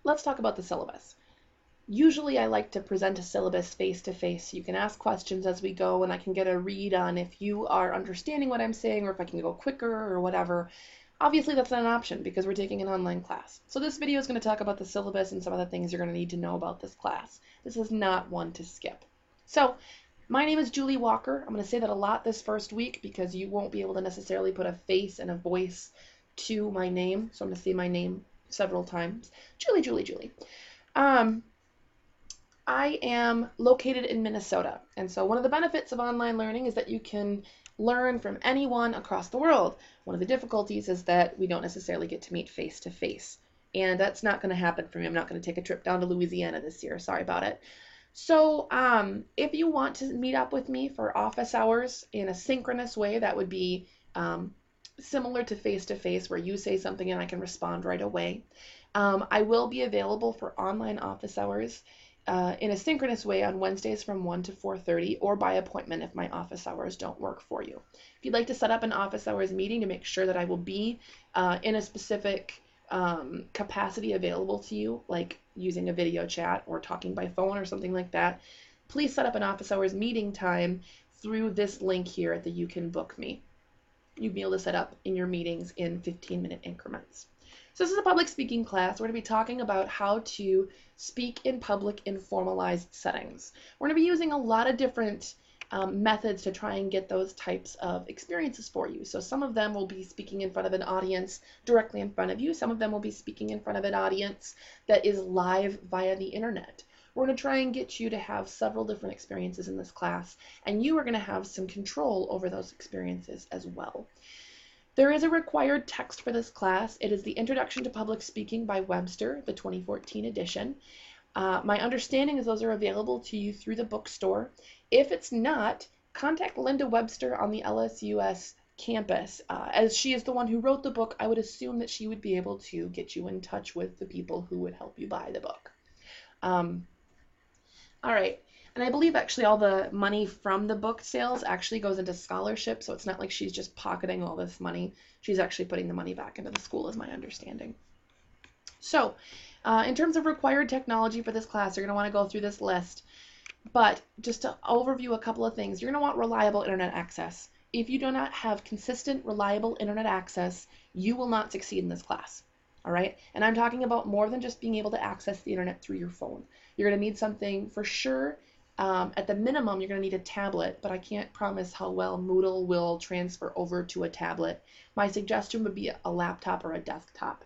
let's talk about the syllabus. Usually I like to present a syllabus face-to-face so you can ask questions as we go and I can get a read on if you are understanding what I'm saying or if I can go quicker or whatever. Obviously that's not an option because we're taking an online class. So this video is going to talk about the syllabus and some of the things you're going to need to know about this class. This is not one to skip. So my name is Julie Walker. I'm going to say that a lot this first week because you won't be able to necessarily put a face and a voice to my name. So I'm going to say my name several times. Julie, Julie, Julie. I am located in Minnesota, and so one of the benefits of online learning is that you can learn from anyone across the world. One of the difficulties is that we don't necessarily get to meet face to face, and that's not going to happen for me. I'm not going to take a trip down to Louisiana this year. Sorry about it. So if you want to meet up with me for office hours in a synchronous way, that would be similar to face, where you say something and I can respond right away. I will be available for online office hours in a synchronous way on Wednesdays from 1 to 4:30 or by appointment if my office hours don't work for you. If you'd like to set up an office hours meeting to make sure that I will be in a specific capacity available to you, like using a video chat or talking by phone or something like that, please set up an office hours meeting time through this link here at the You Can Book Me. You'll be able to set up in your meetings in 15-minute increments. So this is a public speaking class. We're going to be talking about how to speak in public in formalized settings. We're going to be using a lot of different methods to try and get those types of experiences for you. So some of them will be speaking in front of an audience directly in front of you. Some of them will be speaking in front of an audience that is live via the internet. We're going to try and get you to have several different experiences in this class, and you are going to have some control over those experiences as well. There is a required text for this class. It is the Introduction to Public Speaking by Webster, the 2014 edition. My understanding is those are available to you through the bookstore. If it's not, contact Linda Webster on the LSUS campus. As she is the one who wrote the book, I would assume that she would be able to get you in touch with the people who would help you buy the book. All right. And I believe actually all the money from the book sales actually goes into scholarship, so it's not like she's just pocketing all this money. She's actually putting the money back into the school, is my understanding. So in terms of required technology for this class, you're going to want to go through this list. But just to overview a couple of things, you're going to want reliable internet access. If you do not have consistent, reliable internet access, you will not succeed in this class. All right? And I'm talking about more than just being able to access the internet through your phone. You're going to need something for sure. At the minimum, you're going to need a tablet, but I can't promise how well Moodle will transfer over to a tablet. My suggestion would be a laptop or a desktop.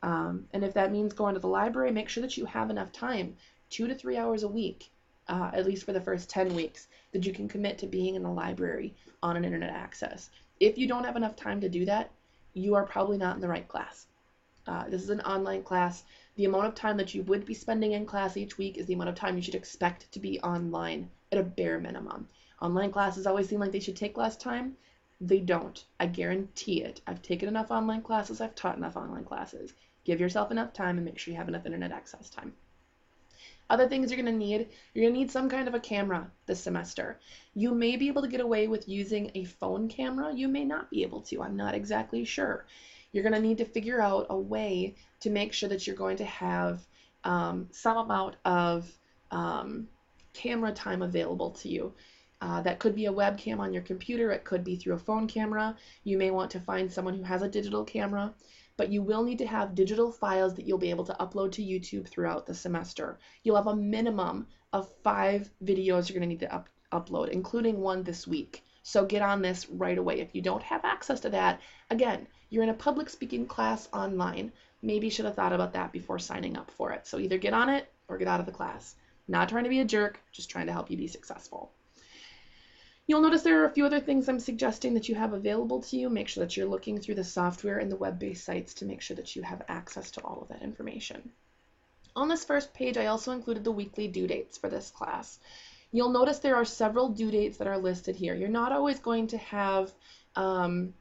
And if that means going to the library, make sure that you have enough time, 2 to 3 hours a week, at least for the first 10 weeks, that you can commit to being in the library on an internet access. If you don't have enough time to do that, you are probably not in the right class. This is an online class. The amount of time that you would be spending in class each week is the amount of time you should expect to be online at a bare minimum. Online classes always seem like they should take less time. They don't. I guarantee it. I've taken enough online classes. I've taught enough online classes. Give yourself enough time and make sure you have enough internet access time. Other things you're going to need some kind of a camera this semester. You may be able to get away with using a phone camera. You may not be able to. I'm not exactly sure. You're going to need to figure out a way to make sure that you're going to have some amount of camera time available to you. That could be a webcam on your computer. It could be through a phone camera. You may want to find someone who has a digital camera, but you will need to have digital files that you'll be able to upload to YouTube throughout the semester. You'll have a minimum of 5 videos you're going to need to upload, including one this week. So get on this right away. If you don't have access to that, again, you're in a public speaking class online. Maybe you should have thought about that before signing up for it. So either get on it or get out of the class. Not trying to be a jerk, just trying to help you be successful. You'll notice there are a few other things I'm suggesting that you have available to you. Make sure that you're looking through the software and the web-based sites to make sure that you have access to all of that information. On this first page, I also included the weekly due dates for this class. You'll notice there are several due dates that are listed here. You're not always going to have all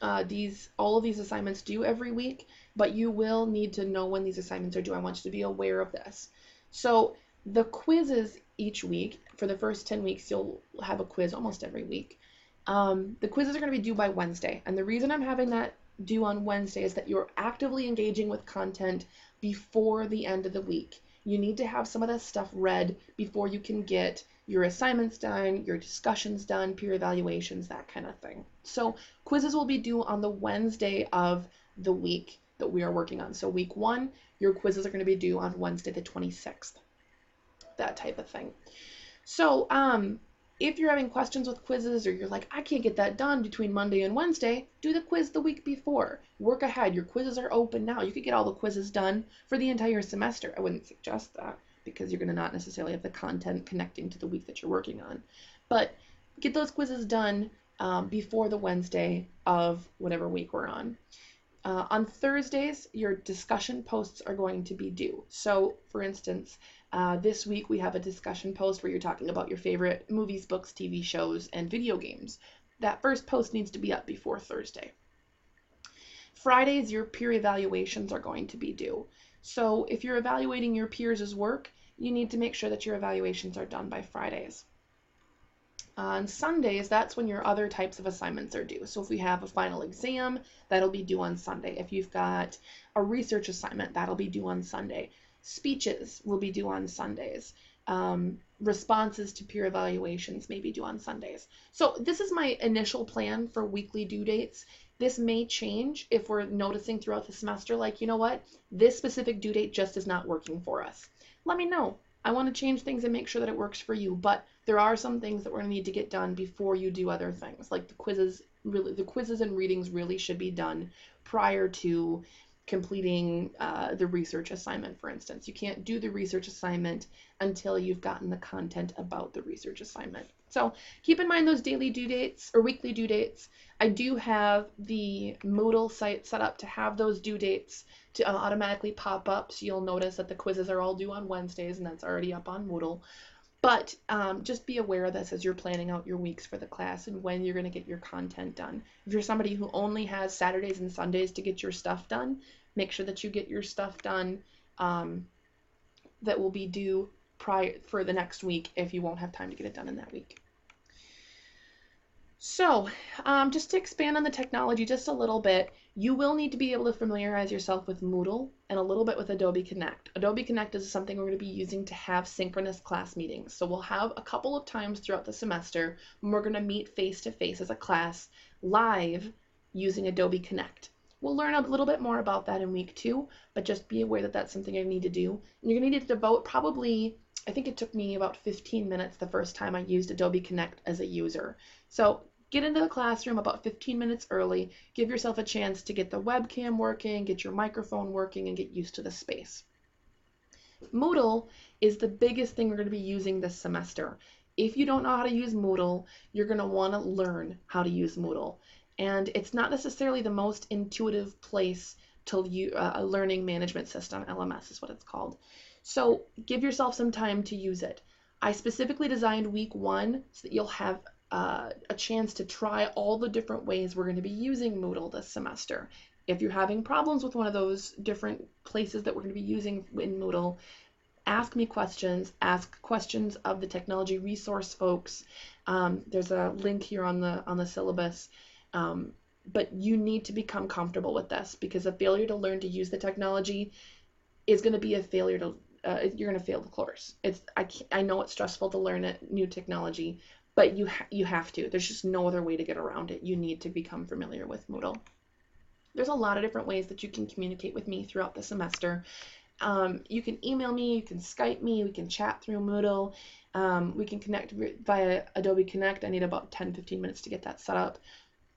of these assignments due every week, but you will need to know when these assignments are due. I want you to be aware of this. So the quizzes each week, for the first 10 weeks, you'll have a quiz almost every week. The quizzes are going to be due by Wednesday, and the reason I'm having that do on Wednesday is that you're actively engaging with content before the end of the week. You need to have some of that stuff read before you can get your assignments done, your discussions done, peer evaluations, that kind of thing. So quizzes will be due on the Wednesday of the week that we are working on. So week 1, your quizzes are going to be due on Wednesday the 26th, that type of thing. So if you're having questions with quizzes, or you're like, I can't get that done between Monday and Wednesday, do the quiz the week before. Work ahead. Your quizzes are open now. You could get all the quizzes done for the entire semester. I wouldn't suggest that because you're going to not necessarily have the content connecting to the week that you're working on. But get those quizzes done before the Wednesday of whatever week we're on. On Thursdays, your discussion posts are going to be due. So, for instance, this week we have a discussion post where you're talking about your favorite movies, books, TV shows, and video games. That first post needs to be up before Thursday. Fridays, your peer evaluations are going to be due. So if you're evaluating your peers' work, you need to make sure that your evaluations are done by Fridays. On Sundays, that's when your other types of assignments are due. So if we have a final exam, that'll be due on Sunday. If you've got a research assignment, that'll be due on Sunday. Speeches will be due on Sundays. Responses to peer evaluations may be due on Sundays. So this is my initial plan for weekly due dates. This may change if we're noticing throughout the semester, like, you know what, this specific due date just is not working for us. Let me know. I want to change things and make sure that it works for you, but there are some things that we're going to need to get done before you do other things. Like the quizzes and readings really should be done prior to completing the research assignment, for instance. You can't do the research assignment until you've gotten the content about the research assignment. So keep in mind those daily due dates or weekly due dates. I do have the Moodle site set up to have those due dates to automatically pop up, so you'll notice that the quizzes are all due on Wednesdays, and that's already up on Moodle. But just be aware of this as you're planning out your weeks for the class and when you're going to get your content done. If you're somebody who only has Saturdays and Sundays to get your stuff done, make sure that you get your stuff done that will be due prior for the next week if you won't have time to get it done in that week. So just to expand on the technology just a little bit, you will need to be able to familiarize yourself with Moodle and a little bit with Adobe Connect. Adobe Connect is something we're going to be using to have synchronous class meetings. So we'll have a couple of times throughout the semester when we're going to meet face-to-face as a class live using Adobe Connect. We'll learn a little bit more about that in week 2, but just be aware that that's something I need to do. And you're going to need to devote probably, I think it took me about 15 minutes the first time I used Adobe Connect as a user. So get into the classroom about 15 minutes early, give yourself a chance to get the webcam working, get your microphone working, and get used to the space. Moodle is the biggest thing we're going to be using this semester. If you don't know how to use Moodle, you're going to want to learn how to use Moodle. And it's not necessarily the most intuitive place to a learning management system. LMS is what it's called. So give yourself some time to use it. I specifically designed week 1 so that you'll have a chance to try all the different ways we're going to be using Moodle this semester. If you're having problems with one of those different places that we're going to be using in Moodle, ask me questions, ask questions of the technology resource folks. There's a link here on the syllabus. But you need to become comfortable with this, because a failure to learn to use the technology is going to be a failure to, you're going to fail the course. I know it's stressful to learn new technology, but you have to. There's just no other way to get around it. You need to become familiar with Moodle. There's a lot of different ways that you can communicate with me throughout the semester. You can email me, you can Skype me, we can chat through Moodle, we can connect via Adobe Connect. I need about 10-15 minutes to get that set up.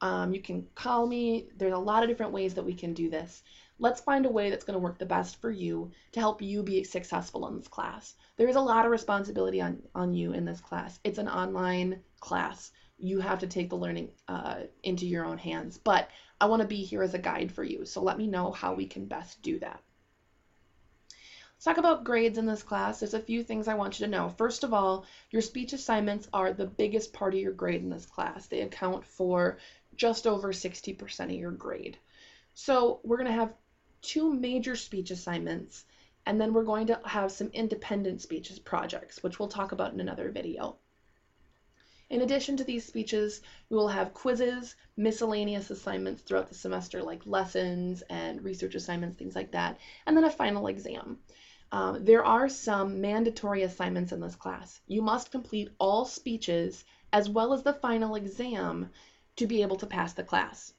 You can call me. There's a lot of different ways that we can do this. Let's find a way that's going to work the best for you to help you be successful in this class. There is a lot of responsibility on you in this class. It's an online class. You have to take the learning into your own hands, but I want to be here as a guide for you, so let me know how we can best do that. Let's talk about grades in this class. There's a few things I want you to know. First of all, your speech assignments are the biggest part of your grade in this class. They account for just over 60% of your grade. So we're going to have 2 major speech assignments, and then we're going to have some independent speeches projects, which we'll talk about in another video. In addition to these speeches, we will have quizzes, miscellaneous assignments throughout the semester, like lessons and research assignments, things like that, and then a final exam. There are some mandatory assignments in this class. You must complete all speeches as well as the final exam to be able to pass the class.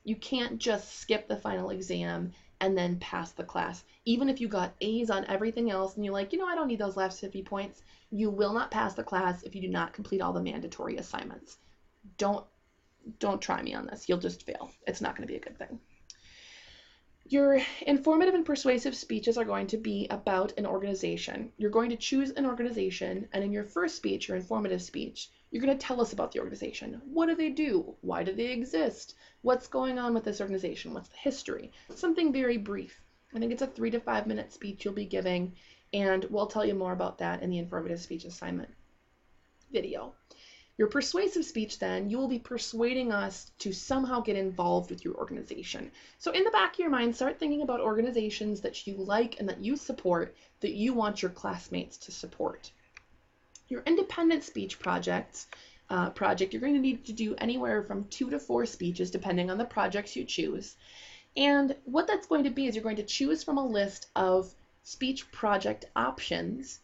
You can't just skip the final exam and then pass the class. Even if you got A's on everything else and you're like, I don't need those last 50 points, you will not pass the class if you do not complete all the mandatory assignments. Don't try me on this. You'll just fail. It's not going to be a good thing. Your informative and persuasive speeches are going to be about an organization. You're going to choose an organization, and in your first speech, your informative speech, you're going to tell us about the organization. What do they do? Why do they exist? What's going on with this organization? What's the history? Something very brief. I think it's a 3 to 5 minute speech you'll be giving, and we'll tell you more about that in the informative speech assignment video. Your persuasive speech, then, you will be persuading us to somehow get involved with your organization. So in the back of your mind, start thinking about organizations that you like and that you support, that you want your classmates to support. Your independent speech project, you're going to need to do anywhere from 2 to 4 speeches, depending on the projects you choose. And what that's going to be is you're going to choose from a list of speech project options,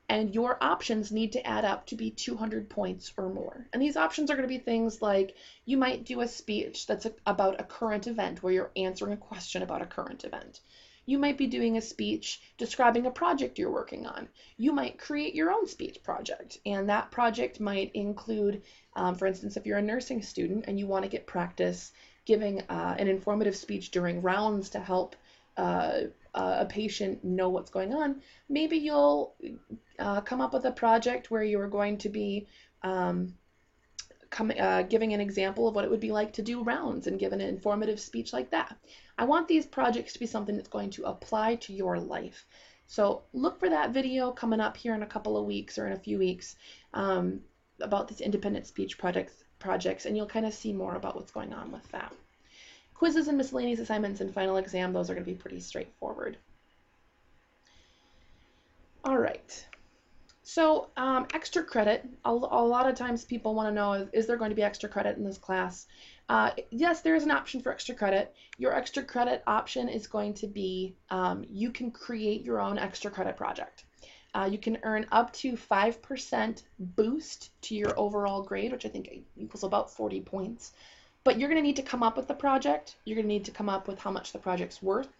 and your options need to add up to be 200 points or more. And these options are going to be things like, you might do a speech that's about a current event where you're answering a question about a current event. You might be doing a speech describing a project you're working on. You might create your own speech project, and that project might include, for instance, if you're a nursing student and you want to get practice giving an informative speech during rounds to help a patient know what's going on, maybe you'll come up with a project where you're going to be giving an example of what it would be like to do rounds and give an informative speech like that. I want these projects to be something that's going to apply to your life. So look for that video coming up here in a couple of weeks or in a few weeks about these independent speech projects, and you'll kind of see more about what's going on with that. Quizzes and miscellaneous assignments and final exam, those are going to be pretty straightforward. All right. So extra credit, a lot of times people want to know, is there going to be extra credit in this class? Yes, there is an option for extra credit. Your extra credit option is going to be, you can create your own extra credit project. You can earn up to 5% boost to your overall grade, which I think equals about 40 points. But you're going to need to come up with the project. You're going to need to come up with how much the project's worth,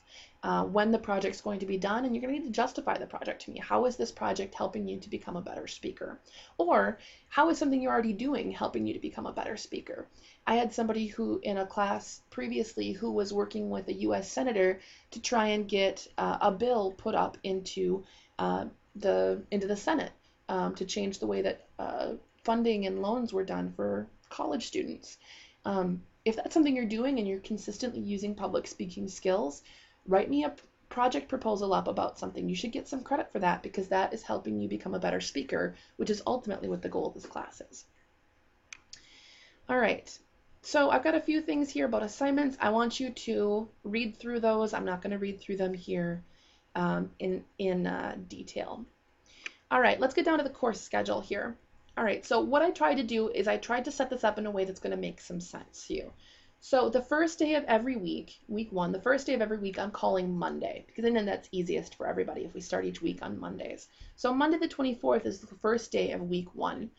when the project's going to be done, and you're going to need to justify the project to me. How is this project helping you to become a better speaker? Or how is something you're already doing helping you to become a better speaker? I had somebody who in a class previously who was working with a U.S. senator to try and get a bill put up into the Senate to change the way that funding and loans were done for college students. If that's something you're doing and you're consistently using public speaking skills, write me a project proposal up about something. You should get some credit for that because that is helping you become a better speaker, which is ultimately what the goal of this class is. All right, so I've got a few things here about assignments. I want you to read through those. I'm not going to read through them here in detail. All right, let's get down to the course schedule here. All right, so what I tried to do is I tried to set this up in a way that's going to make some sense to you. So the first day of every week, week 1, the first day of every week I'm calling Monday, because then that's easiest for everybody if we start each week on Mondays. So Monday the 24th is the first day of week 1.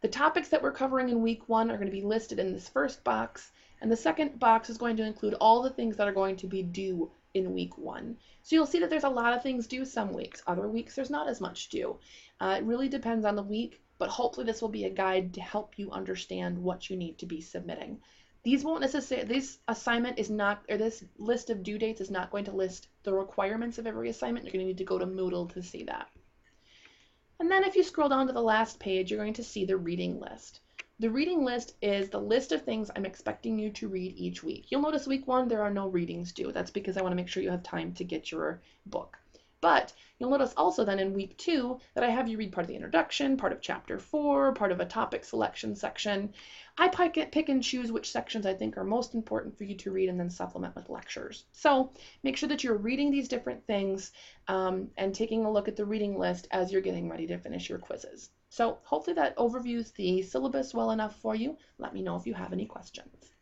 The topics that we're covering in week 1 are going to be listed in this first box, and the second box is going to include all the things that are going to be due in week 1. So you'll see that there's a lot of things due some weeks. Other weeks there's not as much due. It really depends on the week, but hopefully this will be a guide to help you understand what you need to be submitting. These won't necessarily, this assignment is not, or this list of due dates is not going to list the requirements of every assignment. You're going to need to go to Moodle to see that. And then if you scroll down to the last page, you're going to see the reading list. The reading list is the list of things I'm expecting you to read each week. You'll notice week 1, there are no readings due. That's because I want to make sure you have time to get your book. But you'll notice also then in week 2 that I have you read part of the introduction, part of chapter 4, part of a topic selection section. I pick and choose which sections I think are most important for you to read and then supplement with lectures. So make sure that you're reading these different things and taking a look at the reading list as you're getting ready to finish your quizzes. So hopefully that overviews the syllabus well enough for you. Let me know if you have any questions.